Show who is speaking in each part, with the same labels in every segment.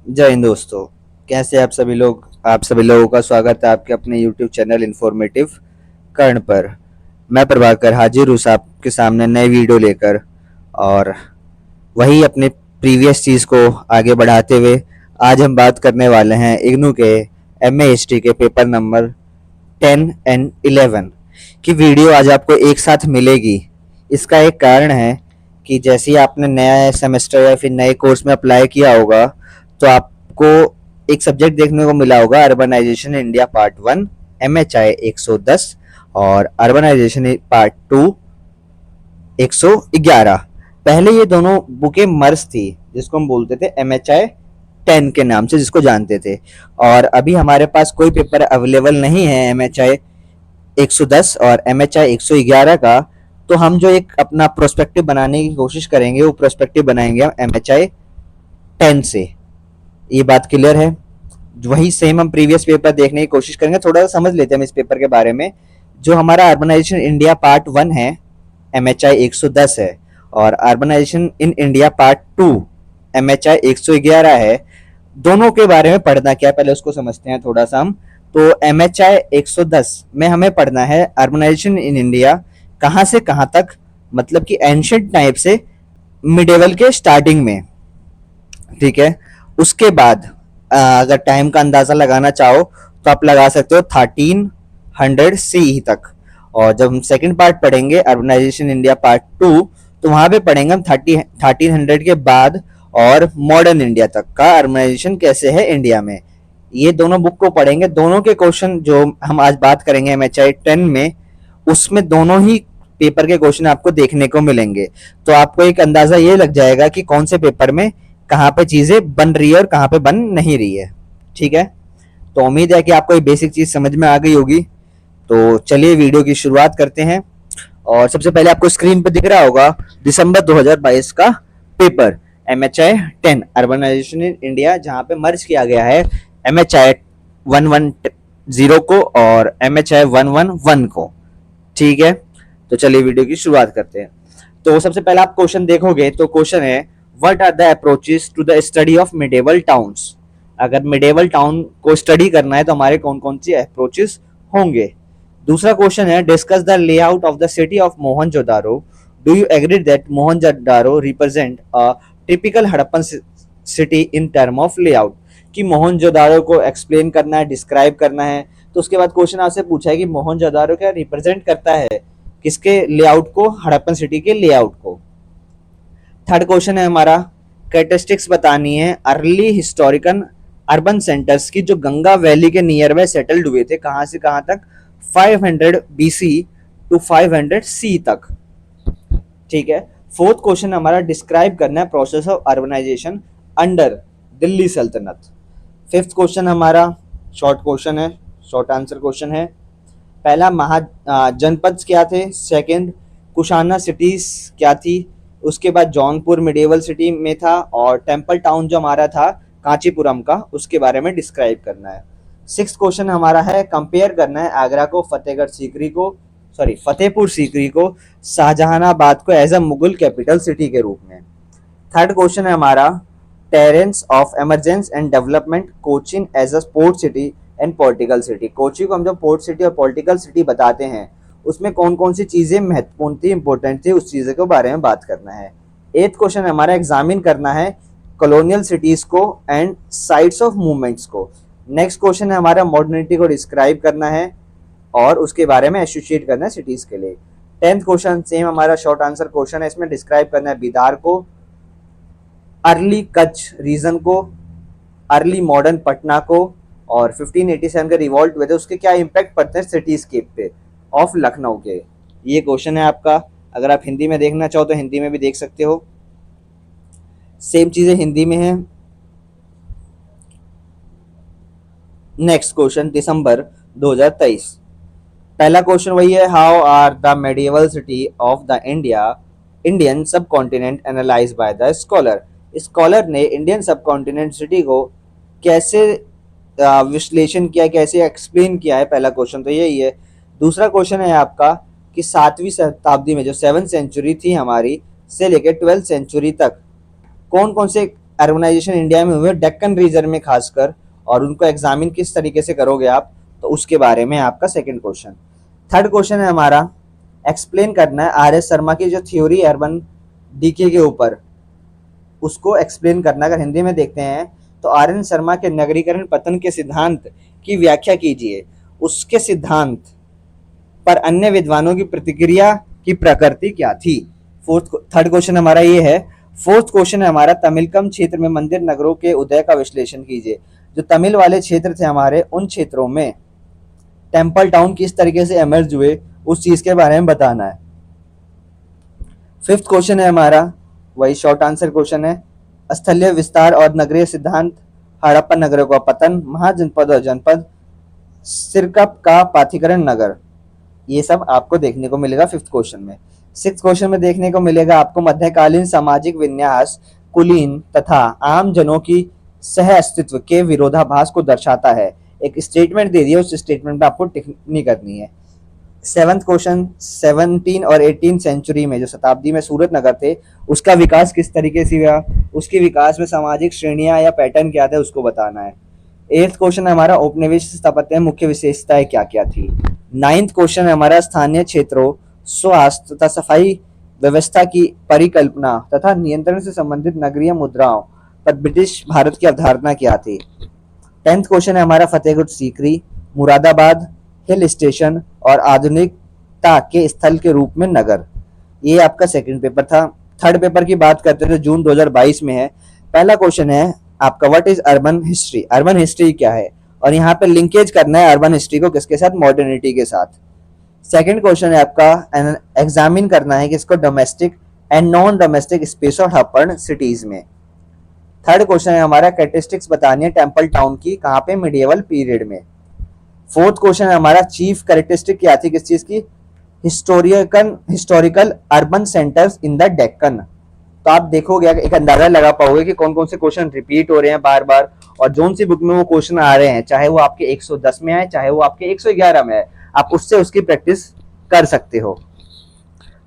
Speaker 1: जय हिंद दोस्तों। कैसे आप सभी लोग। आप सभी लोगों का स्वागत है आपके अपने YouTube चैनल इन्फॉर्मेटिव कर्ण पर। मैं प्रभाकर हाजिर हूँ आपके सामने नई वीडियो लेकर, और वही अपने प्रीवियस चीज़ को आगे बढ़ाते हुए आज हम बात करने वाले हैं इग्नू के MA हिस्ट्री के पेपर नंबर 10 एंड 11 की वीडियो आज आपको एक साथ मिलेगी। इसका एक कारण है कि जैसे ही आपने नया सेमेस्टर या फिर नए कोर्स में अप्लाई किया होगा, तो आपको एक सब्जेक्ट देखने को मिला होगा अर्बनाइजेशन इंडिया पार्ट 1 MHI 110 और अर्बनाइजेशन पार्ट 2 111। पहले ये दोनों बुकें मर्ज थी, जिसको हम बोलते थे MHI 10 के नाम से, जिसको जानते थे। और अभी हमारे पास कोई पेपर अवेलेबल नहीं है MHI 110 और MHI 111 का, तो हम जो एक अपना प्रोस्पेक्टिव बनाने की कोशिश करेंगे वो प्रोस्पेक्टिव बनाएंगे हम MHI 10 से। ये बात क्लियर है। वही सेम हम प्रीवियस पेपर देखने की कोशिश करेंगे। थोड़ा सा समझ लेते हैं हम इस पेपर के बारे में। जो हमारा अर्बनाइजेशन इंडिया पार्ट 1 है MHI 110 है, और urbanisation in India part 2 MHI 111 है। दोनों के बारे में पढ़ना क्या है पहले उसको समझते हैं थोड़ा सा हम। तो MHI 110 में हमें पढ़ना है अर्बनाइजेशन इन इंडिया कहाँ से कहाँ तक, मतलब कि एंशियंट टाइप से मिडेवल के स्टार्टिंग में। ठीक है। उसके बाद अगर टाइम का अंदाजा लगाना चाहो तो आप लगा सकते हो 1300 CE तक। और जब हम सेकंड पार्ट पढ़ेंगे अर्बनाइजेशन इंडिया पार्ट 2, तो वहां पे पढ़ेंगे हम 1300 के बाद और मॉडर्न इंडिया तक का अर्बनाइजेशन कैसे है इंडिया में। ये दोनों बुक को पढ़ेंगे। दोनों के क्वेश्चन जो हम आज बात करेंगे MHI 10 में, उसमें दोनों ही पेपर के क्वेश्चन आपको देखने को मिलेंगे। तो आपको एक अंदाजा ये लग जाएगा कि कौन से पेपर में कहाँ पे चीजें बन रही है और कहाँ पे बन नहीं रही है। ठीक है। तो उम्मीद है कि आपको ये बेसिक चीज समझ में आ गई होगी। तो चलिए वीडियो की शुरुआत करते हैं। और सबसे पहले आपको स्क्रीन पे दिख रहा होगा दिसंबर 2022 का paper MHI 10 urbanisation in India, जहाँ पे मर्ज किया गया है MHI 110 को और MHI 111 को। ठीक है। तो चलिए वीडियो की शुरुआत करते हैं। तो सबसे पहले आप क्वेश्चन देखोगे तो क्वेश्चन है what are the approaches to the study of medieval towns. अगर मिडेवल टाउन को स्टडी करना है तो हमारे कौन कौन सी अप्रोचेस होंगे। दूसरा क्वेश्चन है discuss the layout of the city of Mohenjodaro. Do you agree that Mohenjodaro represent a typical Harappan city in term of layout. कि मोहनजोदारो को एक्सप्लेन करना है, डिस्क्राइब करना है। तो उसके बाद क्वेश्चन आपसे पूछा है कि मोहनजोदारो क्या रिप्रेजेंट करता है, किसके लेआउट को, हड़प्पन सिटी के लेआउट को। थर्ड क्वेश्चन है हमारा कैरेक्टरिस्टिक्स बतानी है अर्ली हिस्टोरिकल अर्बन सेंटर्स की, जो गंगा वैली के नियर बाय सेटल्ड हुए थे, कहां से कहां तक, 500 BC टू 500 C तक। ठीक है। फोर्थ क्वेश्चन हमारा डिस्क्राइब करना है process of urbanisation under Delhi sultanate. Fifth question हमारा शॉर्ट क्वेश्चन है, शॉर्ट आंसर क्वेश्चन है। पहला महा जनपद क्या थे, सेकंड कुशाना सिटीज क्या थी, उसके बाद जौनपुर मिडेवल सिटी में था, और टेम्पल टाउन जो हमारा था कांचीपुरम का, उसके बारे में डिस्क्राइब करना है। सिक्स क्वेश्चन हमारा है कंपेयर करना है आगरा को फतेहपुर सीकरी को शाहजहानाबाद को as a Mughal capital city के रूप में। थर्ड क्वेश्चन है हमारा terms of emergence and development Cochin as a port city and political city. Kochi को हम जो पोर्ट सिटी और पॉलिटिकल सिटी बताते हैं, उसमें कौन कौन सी चीजें महत्वपूर्ण थी, इंपॉर्टेंट थी, उस चीज के बारे में बात करना है। एथ क्वेश्चन हमारा एग्जामिन करना है कॉलोनियल सिटीज को एंड साइट्स ऑफ मूवमेंट्स को। नेक्स्ट क्वेश्चन है हमारा मॉडर्निटी को डिस्क्राइब करना है और उसके बारे में एसोसिएट करना है सिटीज के लिए। टेंथ क्वेश्चन सेम हमारा शॉर्ट आंसर क्वेश्चन है, इसमें डिस्क्राइब करना है बिदार को, अर्ली कच्छ रीजन को, अर्ली मॉडर्न पटना को, और 1587 का रिवॉल्ट हुए थे उसके क्या इंपैक्ट पड़ते हैं सिटीस्केप पे ऑफ लखनऊ के। ये क्वेश्चन है आपका। अगर आप हिंदी में देखना चाहो तो हिंदी में भी देख सकते हो, सेम चीजें हिंदी में है। नेक्स्ट क्वेश्चन दिसंबर 2023। पहला क्वेश्चन वही है how are the medieval city of the Indian subcontinent analyse by the scholar. Scholar ने इंडियन सब कॉन्टिनेंट सिटी को कैसे विश्लेषण किया, कैसे एक्सप्लेन किया है, पहला क्वेश्चन तो यही है। दूसरा क्वेश्चन है आपका कि 7वीं शताब्दी में जो 7th सेंचुरी थी हमारी से लेकर 12th सेंचुरी तक कौन कौन से अर्बनाइजेशन इंडिया में हुए डेक्कन रीजन में खासकर, और उनको एग्जामिन किस तरीके से करोगे आप, तो उसके बारे में आपका सेकंड क्वेश्चन। थर्ड क्वेश्चन है हमारा, एक्सप्लेन करना है आर एस शर्मा की जो थ्योरी अर्बन डीके के ऊपर, उसको एक्सप्लेन करना। अगर हिंदी में देखते हैं तो आर एन शर्मा के नगरीकरण पतन के सिद्धांत की व्याख्या कीजिए, उसके सिद्धांत पर अन्य विद्वानों की प्रतिक्रिया की प्रकृति क्या थी। थर्ड क्वेश्चन हमारा ये है। फोर्थ क्वेश्चन है हमारा, तमिलकम क्षेत्र में मंदिर नगरों के उदय का विश्लेषण कीजिए। जो तमिल वाले क्षेत्र थे हमारे, उन क्षेत्रों में टेम्पल टाउन किस तरीके से एमर्ज हुए, उस चीज के बारे में बताना है। फिफ्थ क्वेश्चन है हमारा, वही शॉर्ट आंसर क्वेश्चन है, स्थलीय विस्तार और नगरीय सिद्धांत, हड़प्पा नगरों का पतन, महाजनपद और जनपद, सिरकप का पाथीकरण नगर। ये सब आपको देखने को मिलेगा फिफ्थ क्वेश्चन में। सिक्स क्वेश्चन में देखने को मिलेगा आपको मध्यकालीन सामाजिक विन्यास कुलीन तथा आम जनों की सह अस्तित्व के विरोधाभास को दर्शाता है। एक स्टेटमेंट दे दिया, उस स्टेटमेंट पे आपको टिप्पणी करनी है। सेवंथ क्वेश्चन, 17 और 18 सेंचुरी में जो शताब्दी में सूरत नगर थे, उसका विकास किस तरीके से हुआ, उसके विकास में सामाजिक श्रेणियां या पैटर्न क्या थे, उसको बताना है। एट्थ क्वेश्चन है हमारा, औपनिवेशिक स्थापत्य में मुख्य विशेषताएं क्या क्या थी। नाइन्थ क्वेश्चन है हमारा, स्थानीय क्षेत्रों, स्वास्थ्य तथा सफाई व्यवस्था की परिकल्पना तथा नियंत्रण से संबंधित नगरीय मुद्राओं पर ब्रिटिश भारत की अवधारणा क्या थी। टेंथ क्वेश्चन है हमारा, फतेहगढ़ सीकरी, मुरादाबाद हिल स्टेशन और आधुनिकता के स्थल के रूप में नगर। ये आपका सेकंड पेपर था। थर्ड पेपर की बात करते थे, जून 2022 में है। पहला क्वेश्चन है आपका, what is urban history. Urban history क्या है, और यहाँ पे लिंकेज करना है अर्बन हिस्ट्री को किसके साथ, मॉडर्निटी के साथ। सेकंड क्वेश्चन है आपका, एग्जामिन करना है किसको, domestic and non domestic space और अर्बन सिटीज में। थर्ड क्वेश्चन है हमारा, कैरेक्टरिस्टिक्स बतानी है टेम्पल टाउन की, कहाँ पे, मिडिएवल पीरियड में। फोर्थ क्वेश्चन है हमारा, चीफ कैरेक्टरिस्टिक क्या थी किस चीज की, historical urban centres in the Deccan. तो आप देखोगे, एक अंदाजा लगा पाओगे कि कौन कौन से क्वेश्चन रिपीट हो रहे हैं बार बार, और जोन सी बुक में वो क्वेश्चन आ रहे हैं, चाहे वो आपके 110 में आए, चाहे वो आपके 111 में आए, आप उससे उसकी प्रैक्टिस कर सकते हो।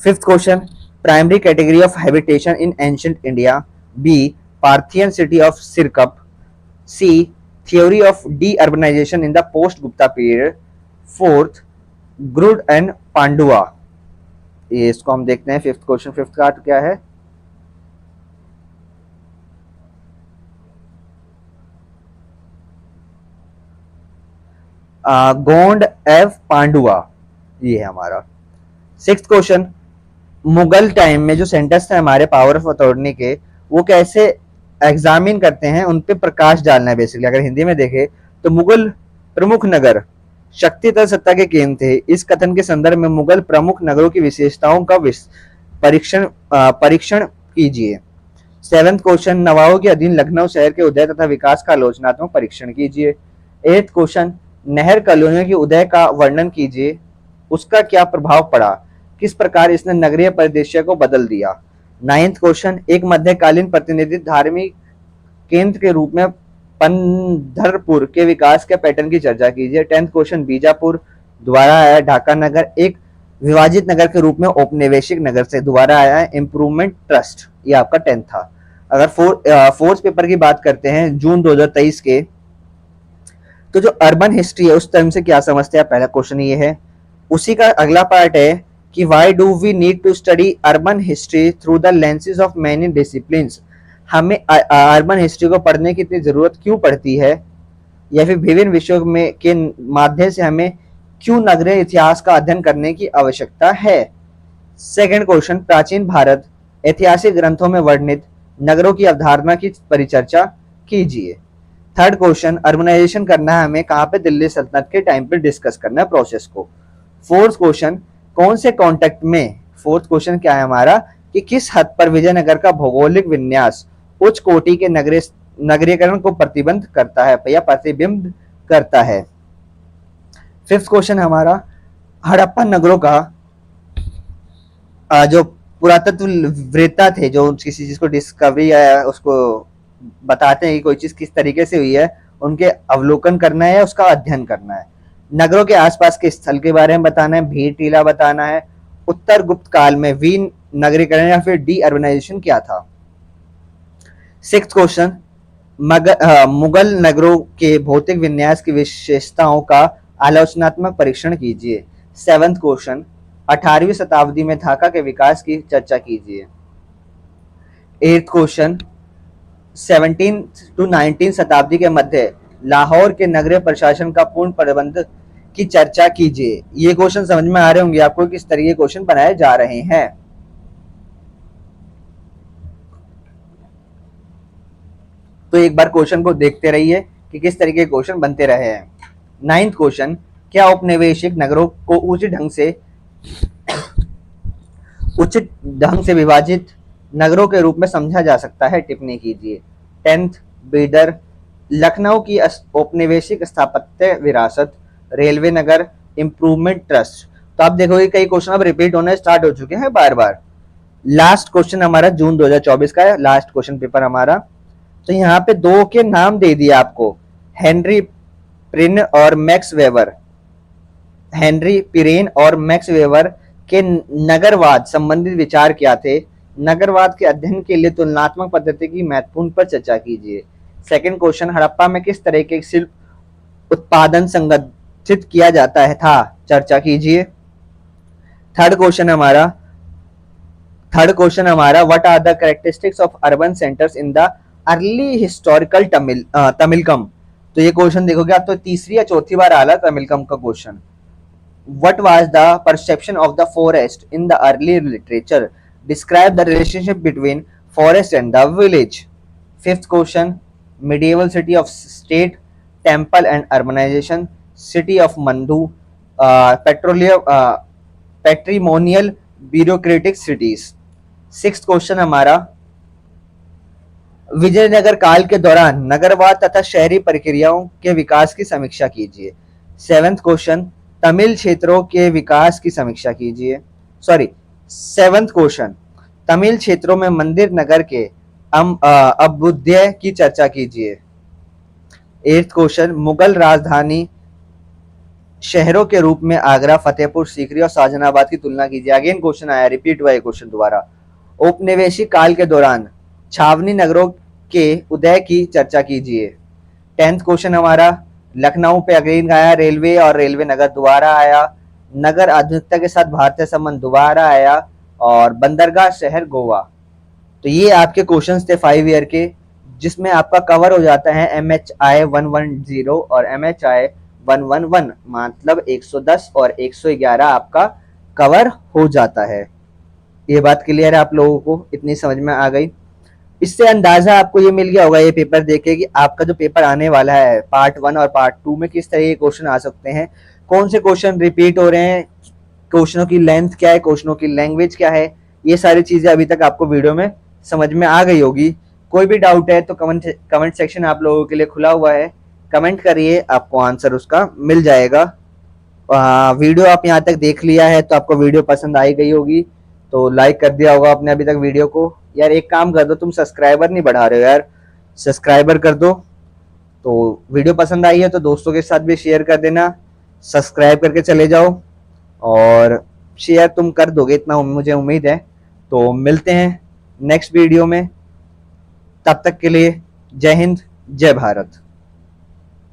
Speaker 1: Fifth question, primary category of habitation in ancient India. B, Parthian city of Sirkap. C, theory of de-urbanization in the post-Gupta period. Fourth, ग्रुड एंड पांडुआ। ये इसको हम देखते हैं फिफ्थ क्वेश्चन। फिफ्थ का क्या है, गोंड एफ पांडुआ, ये है हमारा। सिक्स्थ क्वेश्चन, मुगल टाइम में जो सेंटर्स थे हमारे पावर ऑफ अथॉरिटी के, वो कैसे एग्जामिन करते हैं, उन पे प्रकाश डालना है बेसिकली। अगर हिंदी में देखे तो मुगल प्रमुख नगर शक्ति तथा सत्ता के केंद्र थे। इस कथन के संदर्भ में मुगल प्रमुख नगरों की विशेषताओं का परीक्षण कीजिए। सेवंथ क्वेश्चन, नवाबों के अधीन लखनऊ शहर के उदय तथा विकास का आलोचनात्मक परीक्षण कीजिए। एथ क्वेश्चन, नहर कॉलोनियों के उदय का वर्णन कीजिए, उसका क्या प्रभाव पड़ा, किस प्रकार इसने नगरीय परिदृश्य को बदल दिया। नाइन्थ क्वेश्चन, एक मध्यकालीन प्रतिनिधि धार्मिक केंद्र के रूप में पंढरपुर के विकास के पैटर्न की चर्चा कीजिए। टेंथ क्वेश्चन, बीजापुर दोबारा आया ढाका नगर एक विभाजित नगर के रूप में औपनिवेशिक नगर से दोबारा आया है इम्प्रूवमेंट ट्रस्ट। ये आपका 10th था। अगर फोर्थ पेपर की बात करते हैं जून 2023 के, तो जो अर्बन हिस्ट्री है उस टाइम से क्या समझते हैं, पहला क्वेश्चन ये है। उसी का अगला पार्ट है कि why do we need to study urban history through the lenses of many disciplines. हमें अर्बन हिस्ट्री को पढ़ने की इतनी जरूरत क्यों पड़ती है, या फिर विभिन्न विषयों में के माध्यम से हमें क्यों नगरीय इतिहास का अध्ययन करने की आवश्यकता है। सेकंड क्वेश्चन, प्राचीन भारत ऐतिहासिक ग्रंथों में वर्णित नगरों की अवधारणा की परिचर्चा कीजिए। थर्ड क्वेश्चन, अर्बनाइजेशन करना है हमें कहाँ पे, दिल्ली सल्तनत के टाइम पे डिस्कस करना है प्रोसेस को। फोर्थ क्वेश्चन, कौन से कॉन्टेक्ट में, फोर्थ क्वेश्चन क्या है हमारा कि किस हद पर विजयनगर का भौगोलिक विन्यास उच्च कोटि के नगरीकरण को प्रतिबंध करता है या प्रतिबिंब करता है। फिफ्थ क्वेश्चन हमारा, हड़प्पा नगरों का जो पुरातत्ववेत्ता थे जो किसी चीज को डिस्कवरी या उसको बताते हैं कि कोई चीज किस तरीके से हुई है, उनके अवलोकन करना है या उसका अध्ययन करना है। नगरों के आसपास के स्थल के बारे में बताना है, भीड़ टीला बताना है, उत्तर गुप्त काल में वी नगरीकरण या फिर डी अर्बनाइजेशन क्या था। सिक्स्थ क्वेश्चन, मुगल नगरों के भौतिक विन्यास की विशेषताओं का आलोचनात्मक परीक्षण कीजिए। सेवंथ क्वेश्चन, 18वीं शताब्दी में ढाका के विकास की चर्चा कीजिए। एट्थ क्वेश्चन, 17 टू 19 शताब्दी के मध्य लाहौर के नगरीय प्रशासन का पूर्ण प्रबंध की चर्चा कीजिए। ये क्वेश्चन समझ में आ रहे होंगे आपको किस तरह के क्वेश्चन बनाए जा रहे हैं। तो एक बार क्वेश्चन को देखते रहिए कि किस तरीके के क्वेश्चन बनते रहे हैं। नाइन्थ क्वेश्चन, क्या औपनिवेशिक नगरों को उचित ढंग से विभाजित नगरों के रूप में समझा जा सकता है? टिप्पणी कीजिए। 10th, बीदर, लखनऊ की औपनिवेशिक स्थापत्य विरासत, रेलवे नगर, इम्प्रूवमेंट ट्रस्ट। तो आप देखोगे कई क्वेश्चन अब रिपीट होने स्टार्ट हो चुके हैं बार बार। लास्ट क्वेश्चन हमारा जून 2024 का है, लास्ट क्वेश्चन पेपर हमारा। तो यहाँ पे दो के नाम दे दिए आपको, हेनरी प्रिन और मैक्स वेबर। हेनरी पिरेन और मैक्स वेबर के नगरवाद संबंधित विचार क्या थे? नगरवाद के अध्ययन के लिए तुलनात्मक पद्धति की महत्वपूर्ण पर चर्चा कीजिए। सेकंड क्वेश्चन, हड़प्पा में किस तरह के शिल्प उत्पादन संगठित किया जाता है था? चर्चा कीजिए। थर्ड क्वेश्चन हमारा what are the characteristics of urban centres in the early historical Tamilakam. तो ये क्वेश्चन देखोगे आप तो तीसरी या चौथी बार आ रहा तमिलकम का question. What was the perception of the forest in the early literature? Describe the relationship between forest and the village. Fifth question, medieval city of state, temple and urbanization, city of Mandu, patrimonial bureaucratic cities. Sixth question हमारा, विजयनगर काल के दौरान नगरवाद तथा शहरी प्रक्रियाओं के विकास की समीक्षा कीजिए। सेवेंथ क्वेश्चन, तमिल क्षेत्रों के विकास की समीक्षा कीजिए। सेवेंथ क्वेश्चन, तमिल क्षेत्रों में मंदिर नगर के अभ्युदय की चर्चा कीजिए। एट्थ क्वेश्चन, मुगल राजधानी शहरों के रूप में आगरा, फतेहपुर सीकरी और शाहजहानाबाद की तुलना कीजिए। अगेन क्वेश्चन आया, रिपीट हुआ है क्वेश्चन दोबारा। औपनिवेशिक काल के दौरान छावनी नगरों के उदय की चर्चा कीजिए। 10th क्वेश्चन हमारा, लखनऊ पे अगेन आया रेलवे और रेलवे नगर दोबारा आया, नगर आधुनिकता के साथ भारतीय संबंध दोबारा आया, और बंदरगाह शहर गोवा। तो ये आपके क्वेश्चंस थे 5 ईयर के, जिसमें आपका कवर हो जाता है MHI 110 और MHI 111, मतलब 110 और 111 आपका कवर हो जाता है। ये बात क्लियर है आप लोगों को, इतनी समझ में आ गई। इससे अंदाजा आपको ये मिल गया होगा ये पेपर देखे कि आपका जो पेपर आने वाला है पार्ट 1 और पार्ट 2 में किस तरह के क्वेश्चन आ सकते हैं, कौन से क्वेश्चन रिपीट हो रहे हैं, क्वेश्चनों की लेंथ क्या है, क्वेश्चनों की लैंग्वेज क्या है। ये सारी चीजें अभी तक आपको वीडियो में समझ में आ गई होगी। कोई भी डाउट है तो कमेंट सेक्शन आप लोगों के लिए खुला हुआ है, कमेंट करिए, आपको आंसर उसका मिल जाएगा। वीडियो आप यहाँ तक देख लिया है तो आपको वीडियो पसंद आई गई होगी, तो लाइक कर दिया होगा आपने अभी तक वीडियो को। यार एक काम कर दो, तुम सब्सक्राइबर नहीं बढ़ा रहे हो यार, सब्सक्राइबर कर दो। तो वीडियो पसंद आई है तो दोस्तों के साथ भी शेयर कर देना, सब्सक्राइब करके चले जाओ, और शेयर तुम कर दोगे इतना मुझे उम्मीद है। तो मिलते हैं नेक्स्ट वीडियो में, तब तक के लिए जय हिंद, जय भारत।